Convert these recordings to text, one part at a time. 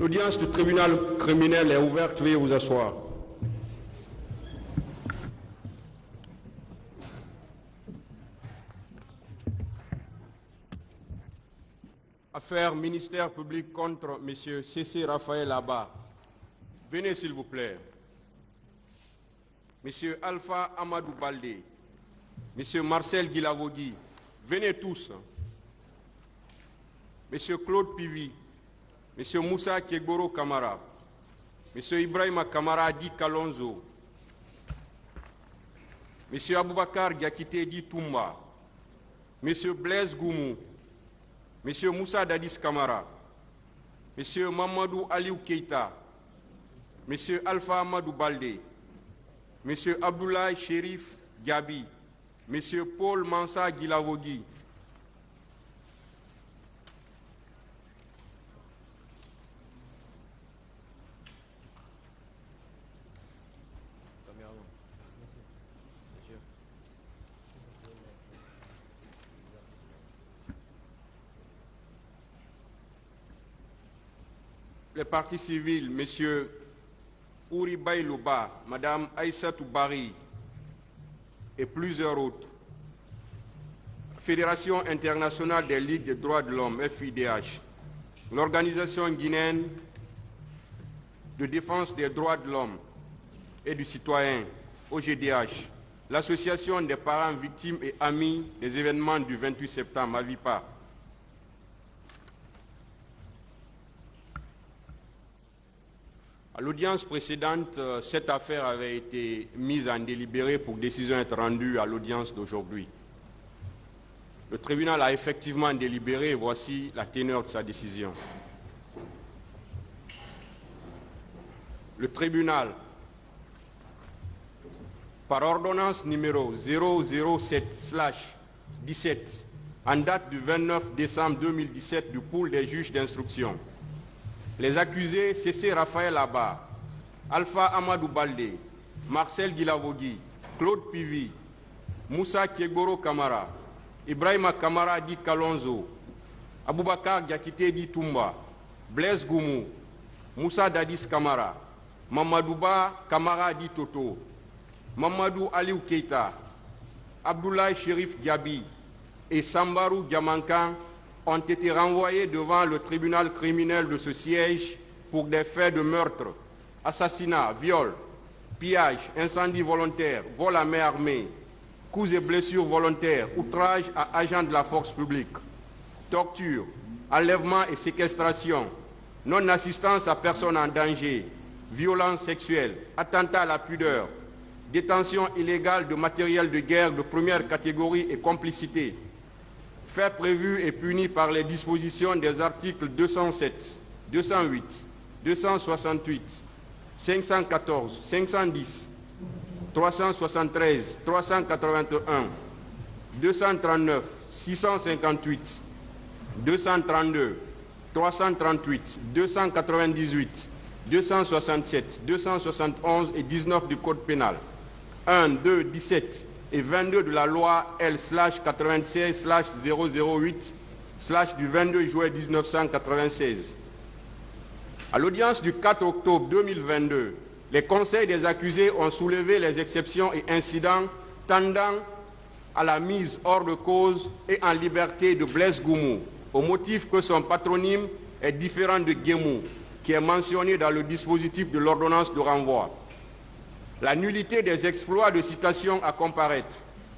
L'audience du tribunal criminel est ouverte. Veuillez vous asseoir. Affaire ministère public contre M. C.C. Raphaël Abba. Venez s'il vous plaît. M. Alpha Amadou Baldé. M. Marcel Guilavogui. Venez tous. M. Claude Pivy. M. Moussa Kegboro Kamara. M. Ibrahima Kamara Di Kalonzo. M. Aboubakar Diakité Di Toumba. M. Blaise Goumou. M. Moussa Dadis Kamara, M. Mamadou Aliou Keita, M. Alpha Amadou Baldé, M. Abdoulaye Chérif Gabi, M. Paul Mansa Guilavogui, les parties civiles, M. Ouri Baylouba, Mme Aïssatou Bari et plusieurs autres. Fédération internationale des ligues des droits de l'homme, FIDH, l'Organisation guinéenne de défense des droits de l'homme et du citoyen, OGDH, l'Association des parents victimes et amis des événements du 28 septembre, AVIPA. À l'audience précédente, cette affaire avait été mise en délibéré pour décision être rendue à l'audience d'aujourd'hui. Le tribunal a effectivement délibéré et voici la teneur de sa décision. Le tribunal, par ordonnance numéro 007/17, en date du 29 décembre 2017 du pool des juges d'instruction, les accusés C.C. Raphaël Abba, Alpha Amadou Baldé, Marcel Guilavogui, Claude Pivy, Moussa Kegboro Kamara, Ibrahima Kamara Di Kalonzo, Aboubakar Diakité Di Toumba, Blaise Goumou, Moussa Dadis Kamara, Mamadouba Kamara Di Toto, Mamadou Aliou Keita, Abdoulaye Chérif Diaby et Sambarou Diamankan ont été renvoyés devant le tribunal criminel de ce siège pour des faits de meurtre, assassinat, viol, pillage, incendie volontaire, vol à main armée, coups et blessures volontaires, outrage à agents de la force publique, torture, enlèvement et séquestration, non-assistance à personne en danger, violence sexuelle, attentat à la pudeur, détention illégale de matériel de guerre de première catégorie et complicité, faits prévus et punis par les dispositions des articles 207, 208, 268, 514, 510, 373, 381, 239, 658, 232, 338, 298, 267, 271 et 19 du Code pénal, 1, 2, 17 et 22 de la loi L/96/008/ du 22 juillet 1996. À l'audience du 4 octobre 2022, les conseils des accusés ont soulevé les exceptions et incidents tendant à la mise hors de cause et en liberté de Blaise Goumou, au motif que son patronyme est différent de Guémou, qui est mentionné dans le dispositif de l'ordonnance de renvoi. La nullité des exploits de citation à comparaître,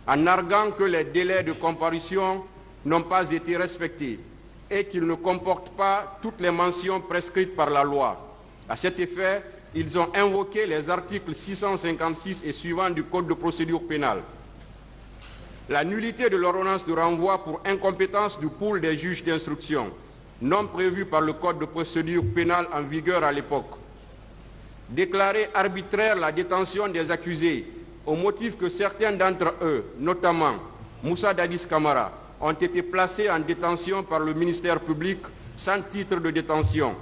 en arguant que les délais de comparution n'ont pas été respectés et qu'ils ne comportent pas toutes les mentions prescrites par la loi. À cet effet, ils ont invoqué les articles 656 et suivants du Code de procédure pénale. La nullité de l'ordonnance de renvoi pour incompétence du pool des juges d'instruction, non prévu par le Code de procédure pénale en vigueur à l'époque. Déclarer arbitraire la détention des accusés au motif que certains d'entre eux, notamment Moussa Dadis Kamara, ont été placés en détention par le ministère public sans titre de détention,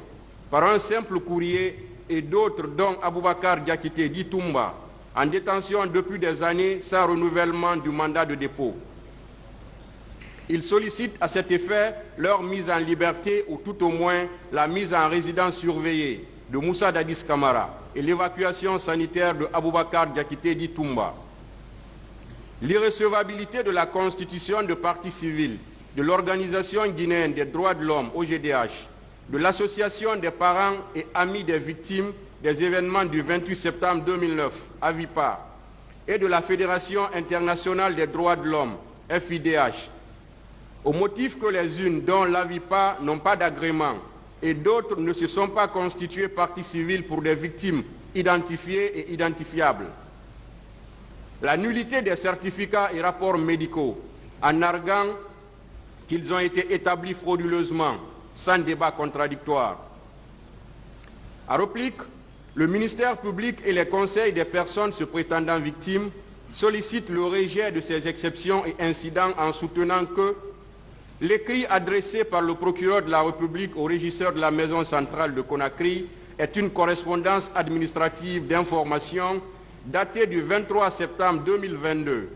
par un simple courrier, et d'autres, dont Aboubakar Diakité Di Toumba, en détention depuis des années sans renouvellement du mandat de dépôt. Il sollicite à cet effet leur mise en liberté ou tout au moins la mise en résidence surveillée de Moussa Dadis Camara et l'évacuation sanitaire de Aboubakar Diakité Di Toumba. L'irrecevabilité de la constitution de parti civil de l'Organisation guinéenne des droits de l'homme, OGDH, de l'Association des parents et amis des victimes des événements du 28 septembre 2009, AVIPA, et de la Fédération internationale des droits de l'homme, FIDH, au motif que les unes, dont l'AVIPA, n'ont pas d'agrément et d'autres ne se sont pas constituées partie civile pour des victimes identifiées et identifiables. La nullité des certificats et rapports médicaux en arguant qu'ils ont été établis frauduleusement, sans débat contradictoire. À réplique, le ministère public et les conseils des personnes se prétendant victimes sollicitent le rejet de ces exceptions et incidents en soutenant que l'écrit adressé par le procureur de la République au régisseur de la maison centrale de Conakry est une correspondance administrative d'information datée du 23 septembre 2022,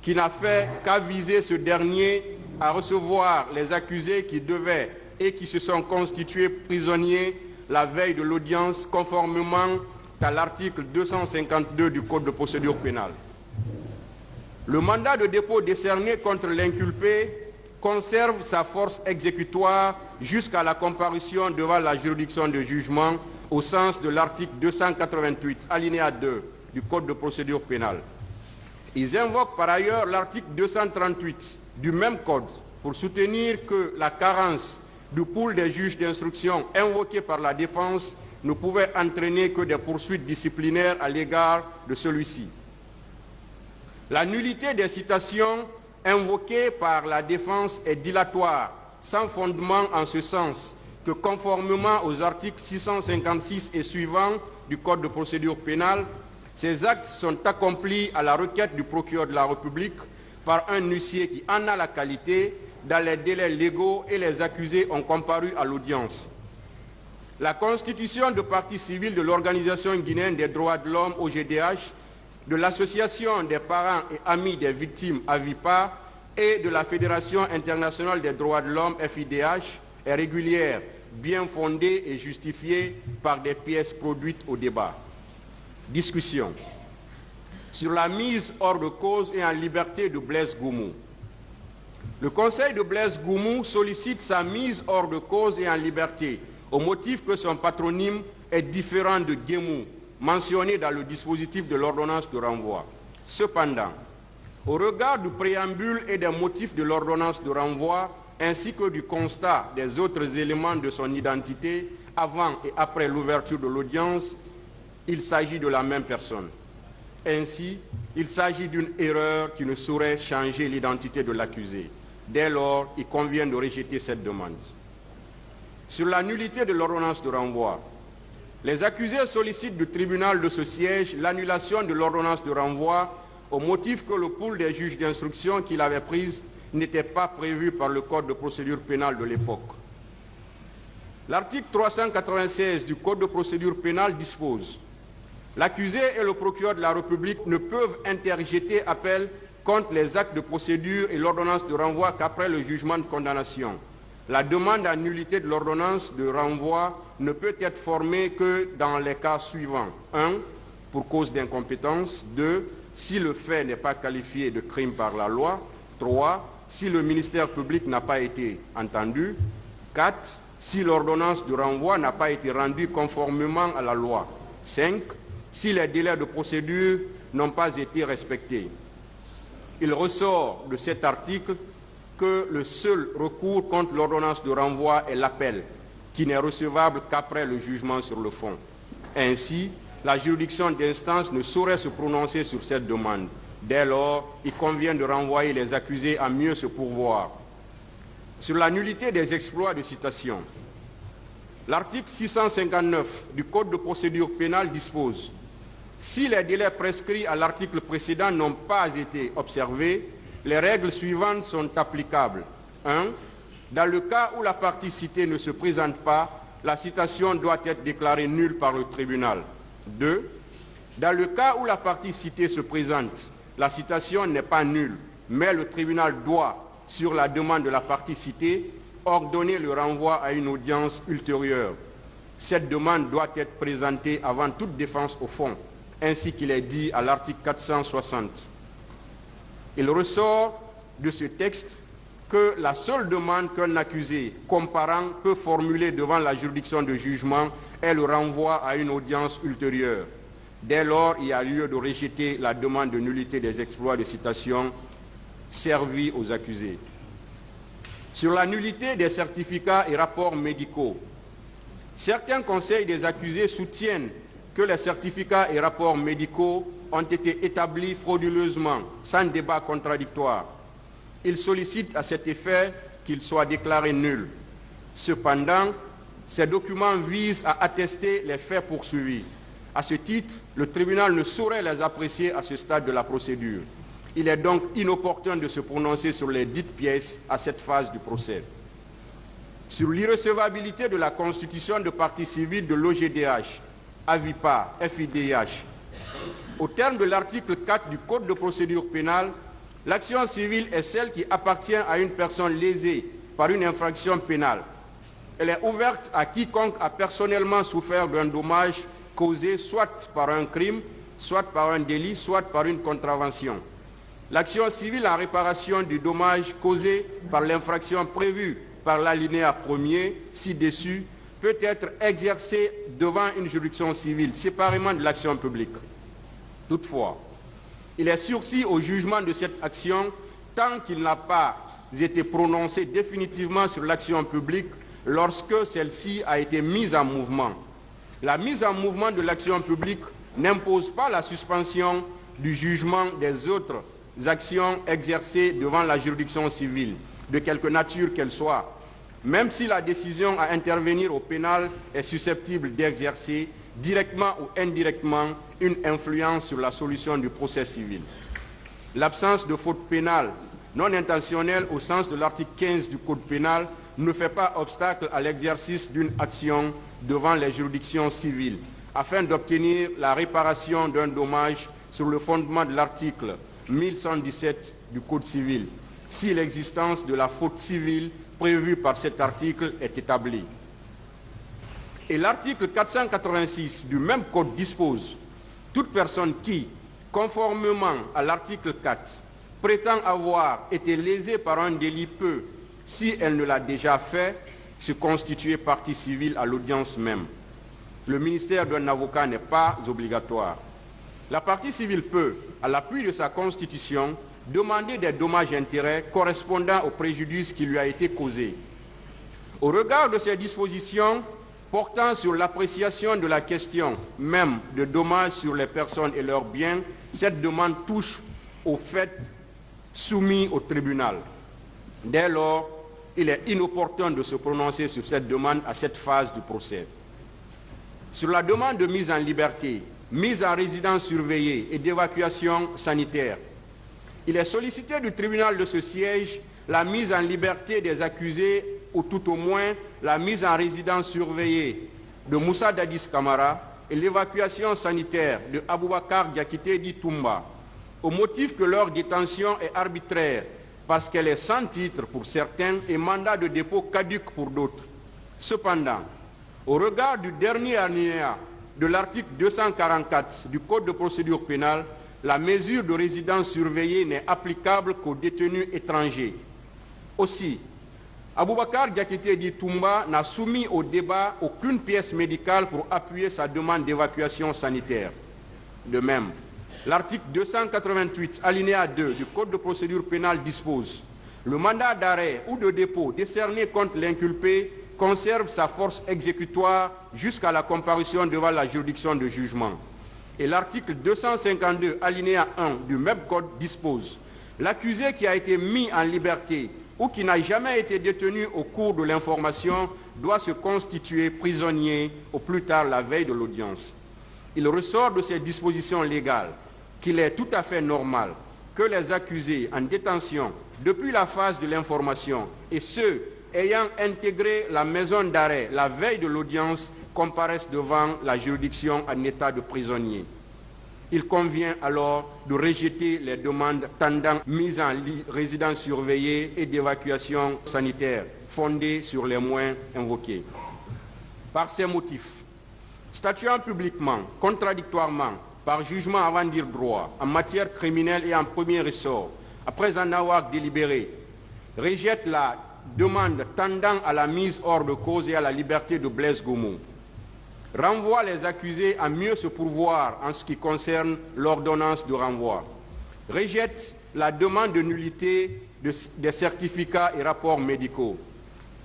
qui n'a fait qu'aviser ce dernier à recevoir les accusés qui devaient et qui se sont constitués prisonniers la veille de l'audience, conformément à l'article 252 du Code de procédure pénale. Le mandat de dépôt décerné contre l'inculpé conserve sa force exécutoire jusqu'à la comparution devant la juridiction de jugement au sens de l'article 288, alinéa 2 du Code de procédure pénale. Ils invoquent par ailleurs l'article 238 du même Code pour soutenir que la carence du pool des juges d'instruction invoqué par la défense ne pouvait entraîner que des poursuites disciplinaires à l'égard de celui-ci. La nullité des citations invoquées par la défense est dilatoire, sans fondement en ce sens que conformément aux articles 656 et suivants du Code de procédure pénale, ces actes sont accomplis à la requête du procureur de la République par un huissier qui en a la qualité dans les délais légaux et les accusés ont comparu à l'audience. La constitution de partie civile de l'Organisation guinéenne des droits de l'homme, OGDH, de l'Association des parents et amis des victimes, AVIPA, et de la Fédération internationale des droits de l'homme, FIDH, est régulière, bien fondée et justifiée par des pièces produites au débat. Discussion sur la mise hors de cause et en liberté de Blaise Goumou. Le Conseil de Blaise Goumou sollicite sa mise hors de cause et en liberté, au motif que son patronyme est différent de Guémou, mentionné dans le dispositif de l'ordonnance de renvoi. Cependant, au regard du préambule et des motifs de l'ordonnance de renvoi, ainsi que du constat des autres éléments de son identité avant et après l'ouverture de l'audience, il s'agit de la même personne. Ainsi, il s'agit d'une erreur qui ne saurait changer l'identité de l'accusé. Dès lors, il convient de rejeter cette demande. Sur la nullité de l'ordonnance de renvoi, les accusés sollicitent du tribunal de ce siège l'annulation de l'ordonnance de renvoi au motif que le pool des juges d'instruction qu'il avait prise n'était pas prévu par le Code de procédure pénale de l'époque. L'article 396 du Code de procédure pénale dispose: l'accusé et le procureur de la République ne peuvent interjeter appel contre les actes de procédure et l'ordonnance de renvoi qu'après le jugement de condamnation. La demande en nullité de l'ordonnance de renvoi ne peut être formée que dans les cas suivants. 1. Pour cause d'incompétence. 2. Si le fait n'est pas qualifié de crime par la loi. 3. Si le ministère public n'a pas été entendu. 4. Si l'ordonnance de renvoi n'a pas été rendue conformément à la loi. 5. Si les délais de procédure n'ont pas été respectés. Il ressort de cet article que le seul recours contre l'ordonnance de renvoi est l'appel, qui n'est recevable qu'après le jugement sur le fond. Ainsi, la juridiction d'instance ne saurait se prononcer sur cette demande. Dès lors, il convient de renvoyer les accusés à mieux se pourvoir. Sur la nullité des exploits de citation, l'article 659 du Code de procédure pénale dispose: si les délais prescrits à l'article précédent n'ont pas été observés, les règles suivantes sont applicables. 1. Dans le cas où la partie citée ne se présente pas, la citation doit être déclarée nulle par le tribunal. 2. Dans le cas où la partie citée se présente, la citation n'est pas nulle, mais le tribunal doit, sur la demande de la partie citée, ordonner le renvoi à une audience ultérieure. Cette demande doit être présentée avant toute défense au fond, ainsi qu'il est dit à l'article 460. Il ressort de ce texte que la seule demande qu'un accusé comparant peut formuler devant la juridiction de jugement est le renvoi à une audience ultérieure. Dès lors, il y a lieu de rejeter la demande de nullité des exploits de citation servis aux accusés. Sur la nullité des certificats et rapports médicaux, certains conseils des accusés soutiennent que les certificats et rapports médicaux ont été établis frauduleusement, sans débat contradictoire. Ils sollicitent à cet effet qu'ils soient déclarés nuls. Cependant, ces documents visent à attester les faits poursuivis. À ce titre, le tribunal ne saurait les apprécier à ce stade de la procédure. Il est donc inopportun de se prononcer sur les dites pièces à cette phase du procès. Sur l'irrecevabilité de la constitution de partie civile de l'OGDH, AVIPA, FIDH, au terme de l'article 4 du Code de procédure pénale, l'action civile est celle qui appartient à une personne lésée par une infraction pénale. Elle est ouverte à quiconque a personnellement souffert d'un dommage causé soit par un crime, soit par un délit, soit par une contravention. L'action civile en réparation du dommage causé par l'infraction prévue par l'alinéa 1er ci-dessus peut être exercée devant une juridiction civile séparément de l'action publique. Toutefois, il est sursis au jugement de cette action tant qu'il n'a pas été prononcé définitivement sur l'action publique lorsque celle-ci a été mise en mouvement. La mise en mouvement de l'action publique n'impose pas la suspension du jugement des autres actions exercées devant la juridiction civile, de quelque nature qu'elle soit, même si la décision à intervenir au pénal est susceptible d'exercer, directement ou indirectement, une influence sur la solution du procès civil. L'absence de faute pénale non intentionnelle au sens de l'article 15 du Code pénal ne fait pas obstacle à l'exercice d'une action devant les juridictions civiles, afin d'obtenir la réparation d'un dommage sur le fondement de l'article 1117 du Code civil, si l'existence de la faute civile prévue par cet article est établie. Et l'article 486 du même Code dispose « Toute personne qui, conformément à l'article 4, prétend avoir été lésée par un délit peut, si elle ne l'a déjà fait, se constituer partie civile à l'audience même. Le ministère d'un avocat n'est pas obligatoire. La partie civile peut, à l'appui de sa constitution, demander des dommages-intérêts correspondant au préjudice qui lui a été causé. Au regard de ces dispositions portant sur l'appréciation de la question même de dommages sur les personnes et leurs biens, cette demande touche aux faits soumis au tribunal. Dès lors, il est inopportun de se prononcer sur cette demande à cette phase du procès. Sur la demande de mise en liberté, mise en résidence surveillée et d'évacuation sanitaire, il est sollicité du tribunal de ce siège la mise en liberté des accusés ou tout au moins la mise en résidence surveillée de Moussa Dadis Camara et l'évacuation sanitaire de Aboubakar Diakité Di Toumba, au motif que leur détention est arbitraire parce qu'elle est sans titre pour certains et mandat de dépôt caduc pour d'autres. Cependant, au regard du dernier alinéa de l'article 244 du Code de procédure pénale, la mesure de résidence surveillée n'est applicable qu'aux détenus étrangers. Aussi, Aboubakar Diakité Di Toumba n'a soumis au débat aucune pièce médicale pour appuyer sa demande d'évacuation sanitaire. De même, l'article 288, alinéa 2 du Code de procédure pénale dispose « Le mandat d'arrêt ou de dépôt décerné contre l'inculpé conserve sa force exécutoire jusqu'à la comparution devant la juridiction de jugement. » Et l'article 252, alinéa 1 du même Code dispose « L'accusé qui a été mis en liberté ou qui n'a jamais été détenu au cours de l'information doit se constituer prisonnier au plus tard la veille de l'audience. » Il ressort de ces dispositions légales qu'il est tout à fait normal que les accusés en détention depuis la phase de l'information et ceux ayant intégré la maison d'arrêt la veille de l'audience comparaissent devant la juridiction en état de prisonnier. Il convient alors de rejeter les demandes tendant mise en résidence surveillée et d'évacuation sanitaire fondées sur les moyens invoqués. Par ces motifs, statuant publiquement, contradictoirement, par jugement avant dire droit, en matière criminelle et en premier ressort, après en avoir délibéré, rejette la demande tendant à la mise hors de cause et à la liberté de Blaise Gomo, renvoie les accusés à mieux se pourvoir en ce qui concerne l'ordonnance de renvoi, rejette la demande de nullité des certificats et rapports médicaux,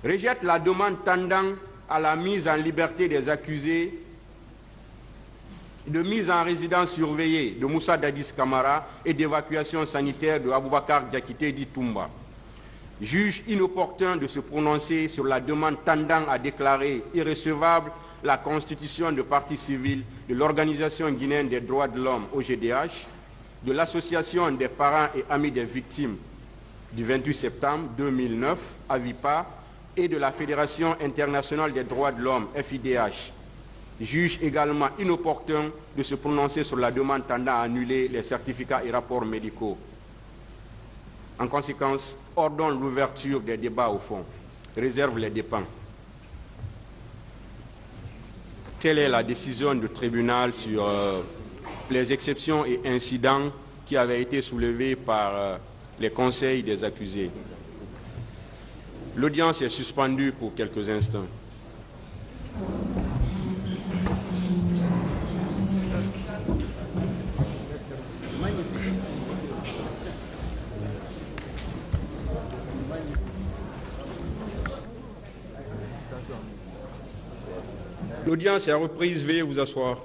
rejette la demande tendant à la mise en liberté des accusés de mise en résidence surveillée de Moussa Dadis Camara et d'évacuation sanitaire de Aboubakar Diakité dit Toumba. Juge inopportun de se prononcer sur la demande tendant à déclarer irrecevable la constitution de partie civile de l'Organisation guinéenne des droits de l'homme, OGDH, de l'Association des parents et amis des victimes du 28 septembre 2009, AVIPA, et de la Fédération internationale des droits de l'homme, FIDH. Juge également inopportun de se prononcer sur la demande tendant à annuler les certificats et rapports médicaux. En conséquence, ordonne l'ouverture des débats au fond. Réserve les dépens. Quelle est la décision du tribunal sur les exceptions et incidents qui avaient été soulevés par les conseils des accusés? L'audience est suspendue pour quelques instants. L'audience est reprise, veuillez vous asseoir.